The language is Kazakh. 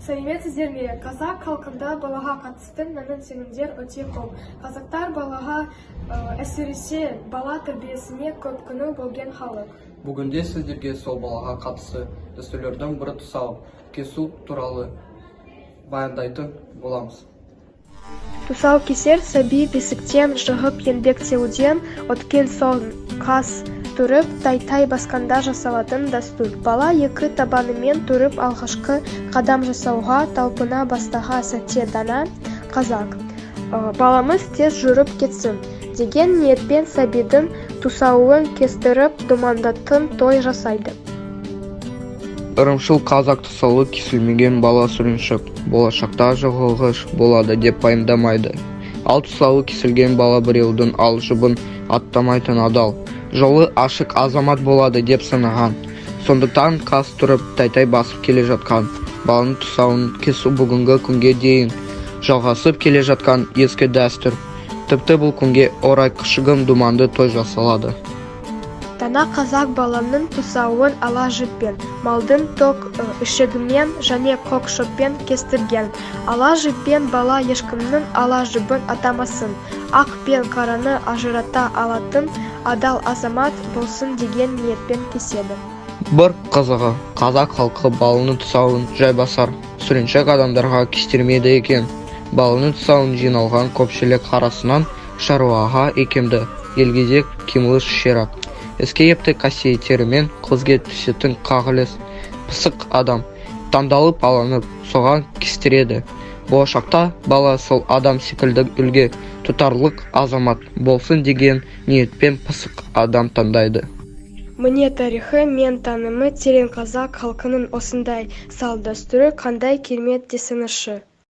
Сәлеметсіздер ме? Қазақ халқында балаға қатысты наным-сенімдер өте көп. Қазақтар балаға әсіресе бала тәрбиесіне көп көңіл бөлген халық. Бүгінде сіздерге сол балаға қатысты дәстүрлердің бірі тұсау кесу туралы баяндайтын боламыз. Тұсау кесер сәби бесіктен шығып еңбектеуден өткен соң қас тұрып тай-тай басқанда жасалатын дәстүр. Бала екі табанымен тұрып алғашқы қадам жасауға талпына бастаған сәтте дана қазақ баламыз тез жүріп кетсін деген ниетпен сәбидің тұсауын кестіріп думандатын той жасайды. Ырымшыл қазақ тұсауы кесілмеген бала сүріншіп, болашақта жығылғыш болады деп пайымдамайды. Ал тұсауы кесілген бала біреудің ал жұбын аттамайтын адал, жолы ашық азамат болады деп санаған. Сондықтан қас тұрып тай-тай басып келе жатқан баланың тұсауын кесу бүгінгі күнге дейін жалғасып келе жатқан ескі дәстүр. Тіпті бұл күнге орай кішігім думанды той жасалады. Дана қазақ баланың тұсауын ала жіппен, малдың тоқ ішігімен және көк шөппен кестірген. Ала жіппен бала ешкімнің ала жібін атамасын, ақ пен қараны ажырата алатын адал азамат болсын деген ниетпен кеседі. Бір қызығы, қазақ халқы баланың тұсауын жайбасар, сүріншек адамдарға кестірмейді екен. Баланың тұсауын жиналған көпшілік арасынан шаруаға икемді, елгезек кемліш ширақ. Іске епті қасиеттерімен қызге түсетін қағылыс, пысық адам, таңдалып алынып, соған кестіреді. Болашақта бала сол адам секілді үлге тұтарлық азамат болсын деген ниетпен пысық адам таңдайды. Міне тарихы мен танымы терең қазақ халқының осындай салт-дәстүрі қандай керемет десеңізші.